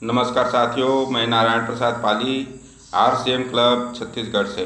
नमस्कार साथियों, मैं नारायण प्रसाद पाली RCM क्लब छत्तीसगढ़ से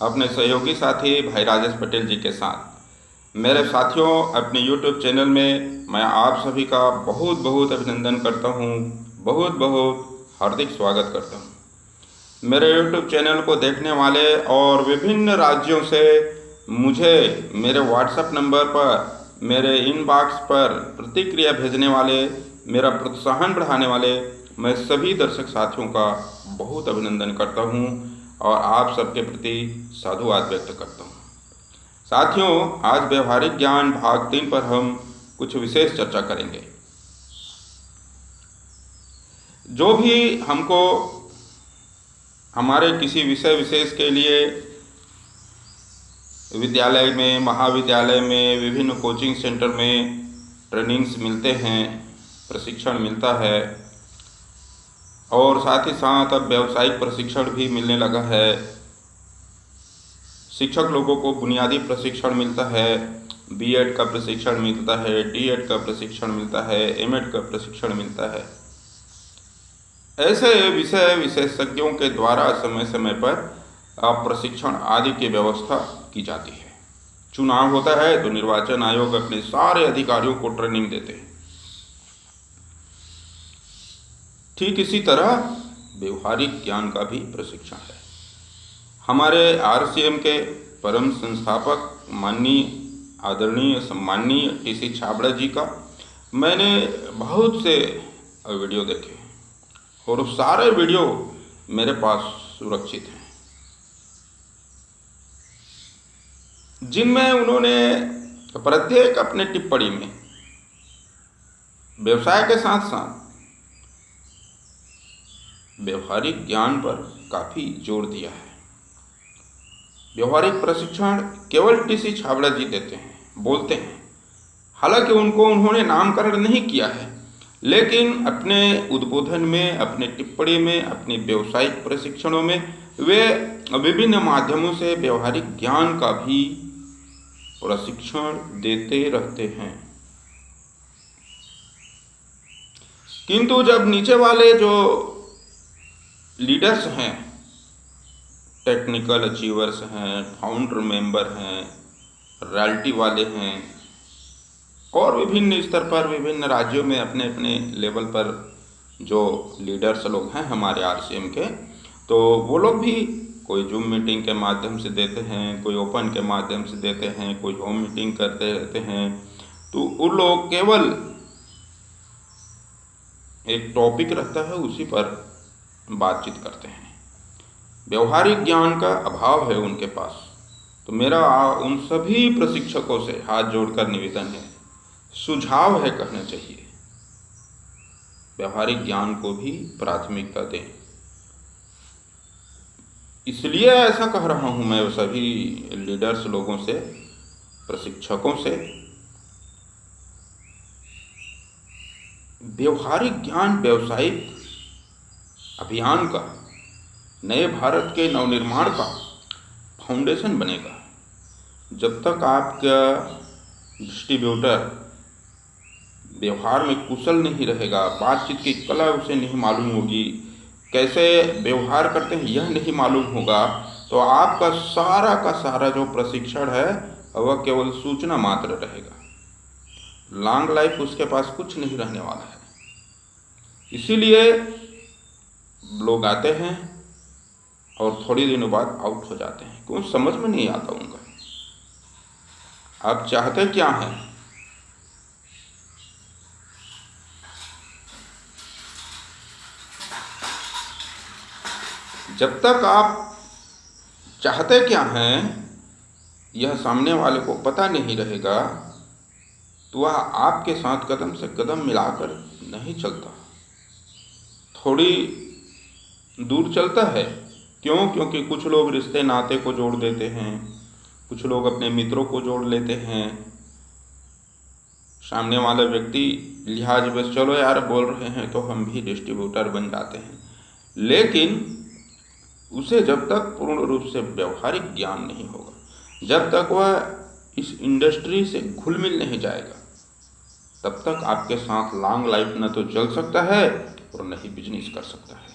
अपने सहयोगी साथी भाई राजेश पटेल जी के साथ। मेरे साथियों, अपने YouTube चैनल में मैं आप सभी का बहुत बहुत अभिनंदन करता हूँ, बहुत बहुत हार्दिक स्वागत करता हूँ। मेरे YouTube चैनल को देखने वाले और विभिन्न राज्यों से मुझे मेरे WhatsApp नंबर पर, मेरे इनबॉक्स पर प्रतिक्रिया भेजने वाले, मेरा प्रोत्साहन बढ़ाने वाले मैं सभी दर्शक साथियों का बहुत अभिनंदन करता हूं और आप सबके प्रति साधुवाद व्यक्त करता हूं। साथियों, आज व्यवहारिक ज्ञान भाग 3 पर हम कुछ विशेष चर्चा करेंगे। जो भी हमको हमारे किसी विषय विशेष के लिए विद्यालय में, महाविद्यालय में, विभिन्न कोचिंग सेंटर में ट्रेनिंग्स मिलते हैं, प्रशिक्षण मिलता है और साथ ही साथ अब व्यावसायिक प्रशिक्षण भी मिलने लगा है। शिक्षक लोगों को बुनियादी प्रशिक्षण मिलता है, B.Ed का प्रशिक्षण मिलता है, D.Ed का प्रशिक्षण मिलता है, M.Ed का प्रशिक्षण मिलता है। ऐसे विषय विशेषज्ञों के द्वारा समय समय पर प्रशिक्षण आदि की व्यवस्था की जाती है। चुनाव होता है तो निर्वाचन आयोग अपने सारे अधिकारियों को ट्रेनिंग देते हैं। ठीक इसी तरह व्यवहारिक ज्ञान का भी प्रशिक्षण है। हमारे RCM के परम संस्थापक माननीय आदरणीय सम्माननीय TC छाबड़ा जी का मैंने बहुत से वीडियो देखे और वो सारे वीडियो मेरे पास सुरक्षित हैं, जिनमें उन्होंने प्रत्येक अपने टिप्पणी में व्यवसाय के साथ साथ व्यवहारिक ज्ञान पर काफ़ी जोर दिया है। व्यवहारिक प्रशिक्षण केवल TC छाबड़ा जी देते हैं, बोलते हैं। हालांकि उन्होंने नामकरण नहीं किया है, लेकिन अपने उद्बोधन में, अपने टिप्पणी में, अपने व्यवसायिक प्रशिक्षणों में वे विभिन्न माध्यमों से व्यवहारिक ज्ञान का भी प्रशिक्षण देते रहते हैं। किंतु जब नीचे वाले जो लीडर्स हैं, टेक्निकल अचीवर्स हैं, फाउंडर मेंबर हैं, रॉयल्टी वाले हैं और विभिन्न स्तर पर विभिन्न राज्यों में अपने अपने लेवल पर जो लीडर्स लोग हैं हमारे RCM के, तो वो लोग भी कोई जूम मीटिंग के माध्यम से देते हैं, कोई ओपन के माध्यम से देते हैं, कोई होम मीटिंग करते रहते हैं। तो उन लोग केवल एक टॉपिक रहता है, उसी पर बातचीत करते हैं। व्यवहारिक ज्ञान का अभाव है उनके पास। तो मेरा उन सभी प्रशिक्षकों से हाथ जोड़कर निवेदन है, सुझाव है, कहना चाहिए, व्यवहारिक ज्ञान को भी प्राथमिकता दें। इसलिए ऐसा कह रहा हूं मैं सभी लीडर्स लोगों से, प्रशिक्षकों से, व्यवहारिक ज्ञान व्यवसायिक अभियान का, नए भारत के नवनिर्माण का फाउंडेशन बनेगा। जब तक आपका डिस्ट्रीब्यूटर व्यवहार में कुशल नहीं रहेगा, बातचीत की कला उसे नहीं मालूम होगी, कैसे व्यवहार करते हैं यह नहीं मालूम होगा, तो आपका सारा का सारा जो प्रशिक्षण है वह केवल सूचना मात्र रहेगा। लॉन्ग लाइफ उसके पास कुछ नहीं रहने वाला है। इसीलिए लोग आते हैं और थोड़ी दिनों बाद आउट हो जाते हैं, क्यों समझ में नहीं आता उनका। आप चाहते क्या हैं? जब तक आप चाहते क्या हैं यह सामने वाले को पता नहीं रहेगा, तो वह आपके साथ कदम से कदम मिलाकर नहीं चलता, थोड़ी दूर चलता है। क्यों? क्योंकि कुछ लोग रिश्ते नाते को जोड़ देते हैं, कुछ लोग अपने मित्रों को जोड़ लेते हैं। सामने वाला व्यक्ति लिहाज बस, चलो यार बोल रहे हैं तो हम भी डिस्ट्रीब्यूटर बन जाते हैं। लेकिन उसे जब तक पूर्ण रूप से व्यवहारिक ज्ञान नहीं होगा, जब तक वह इस इंडस्ट्री से घुल मिल नहीं जाएगा, तब तक आपके साथ लॉन्ग लाइफ न तो चल सकता है और न ही बिजनेस कर सकता है।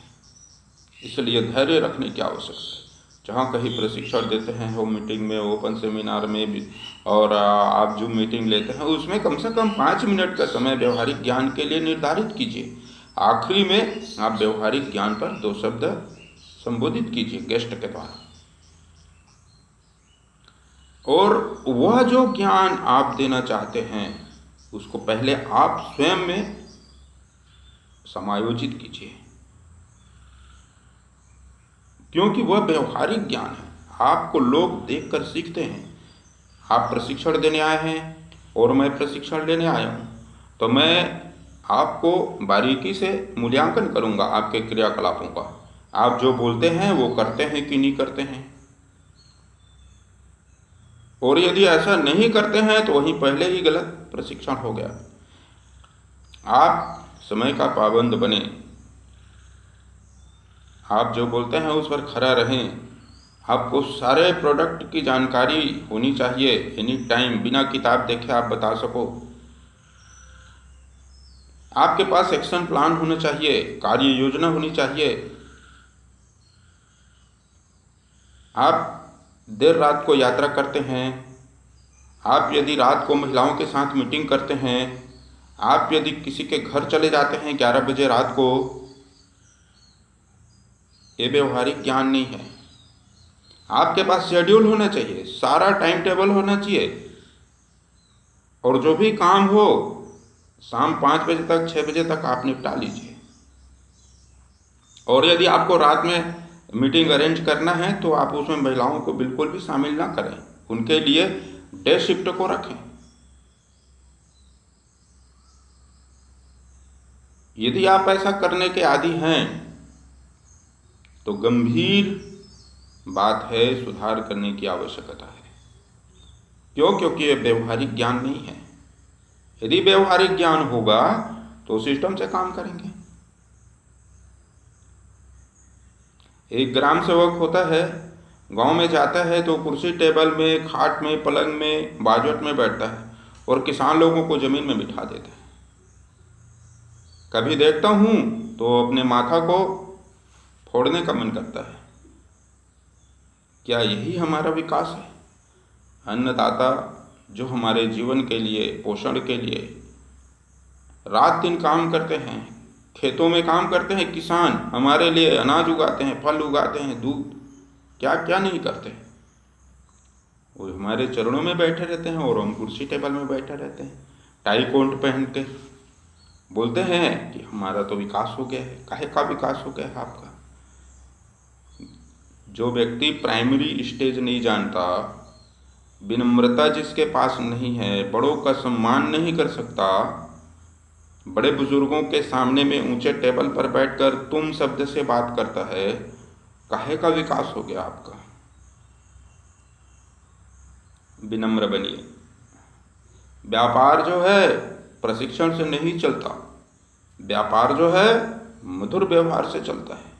इसलिए धैर्य रखने की आवश्यकता है। जहाँ कहीं प्रशिक्षण देते हैं, होम मीटिंग में, ओपन सेमिनार में भी, और आप जो मीटिंग लेते हैं उसमें कम से कम 5 मिनट का समय व्यवहारिक ज्ञान के लिए निर्धारित कीजिए। आखिरी में आप व्यवहारिक ज्ञान पर 2 शब्द संबोधित कीजिए गेस्ट के द्वारा। और वह जो ज्ञान आप देना चाहते हैं उसको पहले आप स्वयं में समायोजित कीजिए, क्योंकि वह व्यवहारिक ज्ञान है। आपको लोग देखकर सीखते हैं। आप प्रशिक्षण देने आए हैं और मैं प्रशिक्षण लेने आया हूँ, तो मैं आपको बारीकी से मूल्यांकन करूँगा आपके क्रियाकलापों का। आप जो बोलते हैं वो करते हैं कि नहीं करते हैं, और यदि ऐसा नहीं करते हैं तो वहीं पहले ही गलत प्रशिक्षण हो गया। आप समय का पाबंद बने, आप जो बोलते हैं उस पर खरा रहें। आपको सारे प्रोडक्ट की जानकारी होनी चाहिए एनी टाइम, बिना किताब देखे आप बता सको। आपके पास एक्शन प्लान होना चाहिए, कार्य योजना होनी चाहिए। आप देर रात को यात्रा करते हैं, आप यदि रात को महिलाओं के साथ मीटिंग करते हैं, आप यदि किसी के घर चले जाते हैं 11 बजे रात को, ये व्यवहारिक ज्ञान नहीं है। आपके पास शेड्यूल होना चाहिए, सारा टाइम टेबल होना चाहिए, और जो भी काम हो शाम 5 बजे तक 6 बजे तक आप निपटा लीजिए। और यदि आपको रात में मीटिंग अरेंज करना है तो आप उसमें महिलाओं को बिल्कुल भी शामिल ना करें, उनके लिए डे शिफ्ट को रखें। यदि आप ऐसा करने के आदी हैं तो गंभीर बात है, सुधार करने की आवश्यकता है। क्यों? क्योंकि ये व्यवहारिक ज्ञान नहीं है। यदि व्यवहारिक ज्ञान होगा तो सिस्टम से काम करेंगे। एक ग्राम सेवक होता है, गांव में जाता है तो कुर्सी टेबल में, खाट में, पलंग में, बाजवट में बैठता है और किसान लोगों को जमीन में बिठा देता है। कभी देखता हूँ तो अपने माथा को फोड़ने का मन करता है। क्या यही हमारा विकास है? अन्नदाता जो हमारे जीवन के लिए, पोषण के लिए रात दिन काम करते हैं, खेतों में काम करते हैं, किसान हमारे लिए अनाज उगाते हैं, फल उगाते हैं, दूध, क्या क्या नहीं करते। वो हमारे चरणों में बैठे रहते हैं और हम कुर्सी टेबल में बैठे रहते हैं टाई कोट पहन के। बोलते हैं कि हमारा तो विकास हो गया है। काहे का विकास हो गया है आपका? जो व्यक्ति प्राइमरी स्टेज नहीं जानता, विनम्रता जिसके पास नहीं है, बड़ों का सम्मान नहीं कर सकता, बड़े बुजुर्गों के सामने में ऊंचे टेबल पर बैठकर तुम शब्द से बात करता है, काहे का विकास हो गया आपका? विनम्र बनिए। व्यापार जो है प्रशिक्षण से नहीं चलता, व्यापार जो है मधुर व्यवहार से चलता है।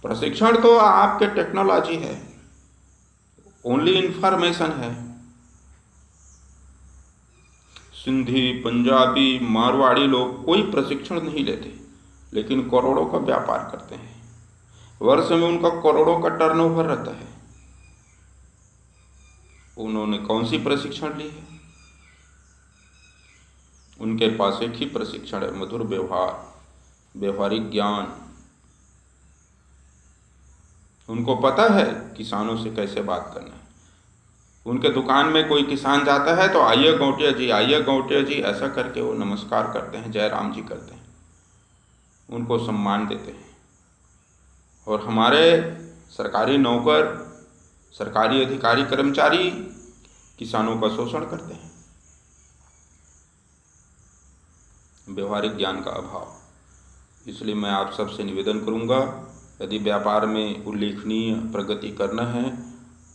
प्रशिक्षण तो आपके टेक्नोलॉजी है, ओनली इंफॉर्मेशन है। सिंधी, पंजाबी, मारवाड़ी लोग कोई प्रशिक्षण नहीं लेते, लेकिन करोड़ों का व्यापार करते हैं। वर्ष में उनका करोड़ों का टर्नओवर रहता है। उन्होंने कौन सी प्रशिक्षण ली है? उनके पास एक ही प्रशिक्षण है, मधुर व्यवहार, व्यवहारिक ज्ञान। उनको पता है किसानों से कैसे बात करना है। उनके दुकान में कोई किसान जाता है तो आइए गौटिया जी, आइए गौटिया जी, ऐसा करके वो नमस्कार करते हैं, जय राम जी करते हैं, उनको सम्मान देते हैं। और हमारे सरकारी नौकर, सरकारी अधिकारी, कर्मचारी किसानों का शोषण करते हैं। व्यवहारिक ज्ञान का अभाव। इसलिए मैं आप सबसे निवेदन करूंगा, यदि व्यापार में उल्लेखनीय प्रगति करना है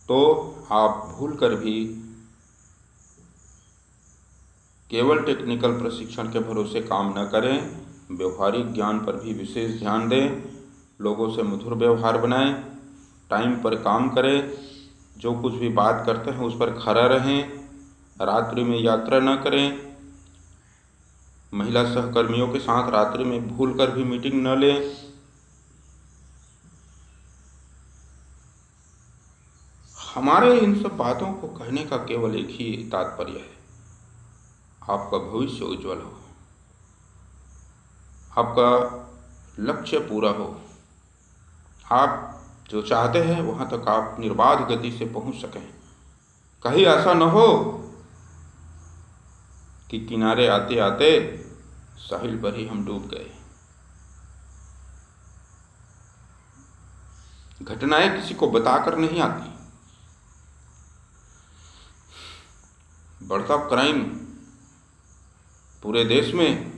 तो आप भूलकर भी केवल टेक्निकल प्रशिक्षण के भरोसे काम न करें, व्यवहारिक ज्ञान पर भी विशेष ध्यान दें। लोगों से मधुर व्यवहार बनाएं, टाइम पर काम करें, जो कुछ भी बात करते हैं उस पर खरा रहें, रात्रि में यात्रा न करें, महिला सहकर्मियों के साथ रात्रि में भूलकर भी मीटिंग न लें। हमारे इन सब बातों को कहने का केवल एक ही तात्पर्य है, आपका भविष्य उज्जवल हो, आपका लक्ष्य पूरा हो, आप जो चाहते हैं वहाँ तक आप निर्बाध गति से पहुँच सकें। कहीं ऐसा न हो कि किनारे आते आते साहिल पर ही हम डूब गए। घटनाएं किसी को बताकर नहीं आती। बढ़ता क्राइम पूरे देश में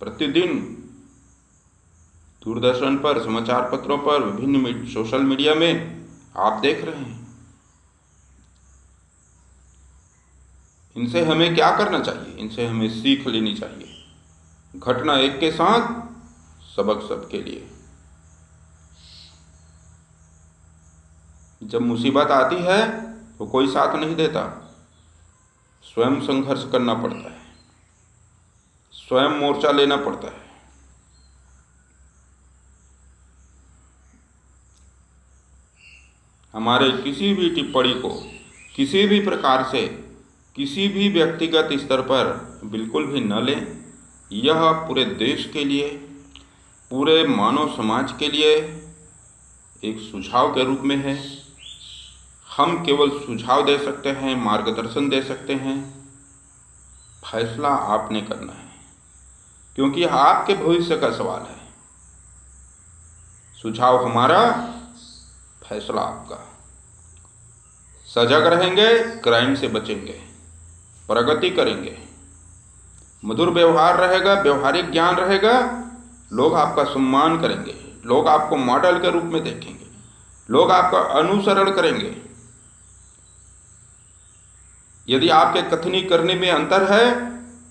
प्रतिदिन दूरदर्शन पर, समाचार पत्रों पर, विभिन्न सोशल मीडिया में आप देख रहे हैं। इनसे हमें क्या करना चाहिए? इनसे हमें सीख लेनी चाहिए। घटना एक के साथ, सबक सबके लिए। जब मुसीबत आती है तो कोई साथ नहीं देता, स्वयं संघर्ष करना पड़ता है, स्वयं मोर्चा लेना पड़ता है। हमारे किसी भी टिप्पणी को किसी भी प्रकार से किसी भी व्यक्तिगत स्तर पर बिल्कुल भी न लें। यह पूरे देश के लिए, पूरे मानव समाज के लिए एक सुझाव के रूप में है। हम केवल सुझाव दे सकते हैं, मार्गदर्शन दे सकते हैं। फैसला आपने करना है, क्योंकि यह आपके भविष्य का सवाल है। सुझाव हमारा, फैसला आपका। सजग रहेंगे, क्राइम से बचेंगे, प्रगति करेंगे, मधुर व्यवहार रहेगा, व्यवहारिक ज्ञान रहेगा, लोग आपका सम्मान करेंगे, लोग आपको मॉडल के रूप में देखेंगे, लोग आपका अनुसरण करेंगे। यदि आपके कथनी करने में अंतर है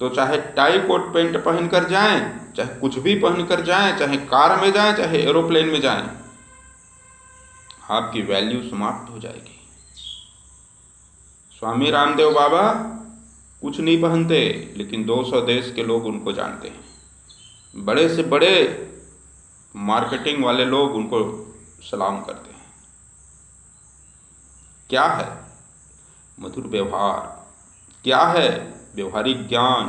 तो चाहे टाई कोट पैंट पहनकर जाएं, चाहे कुछ भी पहनकर जाएं, चाहे कार में जाएं, चाहे एरोप्लेन में जाएं, आपकी वैल्यू समाप्त हो जाएगी। स्वामी रामदेव बाबा कुछ नहीं पहनते, लेकिन 200 देश के लोग उनको जानते हैं। बड़े से बड़े मार्केटिंग वाले लोग उनको सलाम करते हैं। क्या है? मधुर व्यवहार। क्या है? व्यवहारिक ज्ञान।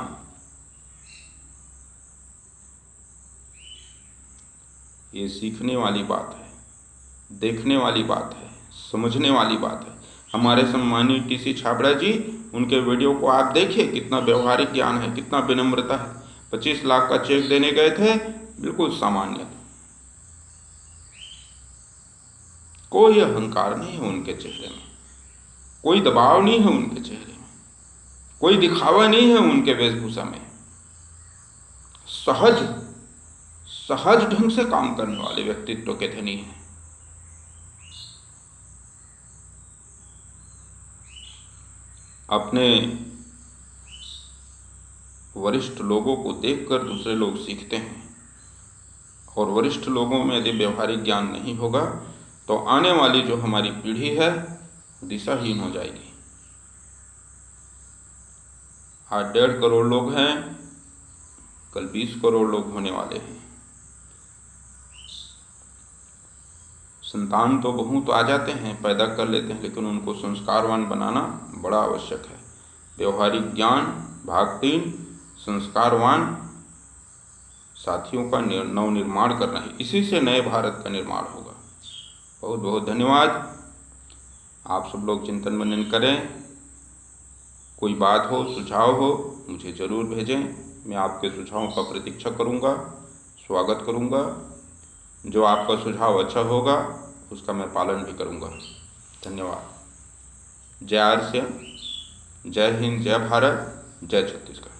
ये सीखने वाली बात है, देखने वाली बात है, समझने वाली बात है। हमारे सम्मानित टीसी छाबड़ा जी, उनके वीडियो को आप देखिए, कितना व्यवहारिक ज्ञान है, कितना विनम्रता है। 25 लाख का चेक देने गए थे, बिल्कुल सामान्य, कोई अहंकार नहीं है उनके चेहरे में, कोई दबाव नहीं है उनके चेहरे में, कोई दिखावा नहीं है उनके वेशभूषा में। सहज ढंग से काम करने वाले व्यक्तित्व के धनी हैं। अपने वरिष्ठ लोगों को देखकर दूसरे लोग सीखते हैं, और वरिष्ठ लोगों में यदि व्यवहारिक ज्ञान नहीं होगा तो आने वाली जो हमारी पीढ़ी है दिशाहीन हो जाएगी। आज 1.5 करोड़ लोग हैं, कल 20 करोड़ लोग होने वाले हैं। संतान तो बहुत आ जाते हैं, पैदा कर लेते हैं, लेकिन उनको संस्कारवान बनाना बड़ा आवश्यक है। व्यवहारिक ज्ञान, भाग 3, संस्कारवान साथियों का नवनिर्माण करना है। इसी से नए भारत का निर्माण होगा। बहुत बहुत धन्यवाद। आप सब लोग चिंतन मनन करें। कोई बात हो, सुझाव हो, मुझे ज़रूर भेजें। मैं आपके सुझावों का प्रतीक्षा करूंगा, स्वागत करूंगा। जो आपका सुझाव अच्छा होगा उसका मैं पालन भी करूंगा। धन्यवाद। जय आर सी एम, जय हिंद, जय भारत, जय छत्तीसगढ़।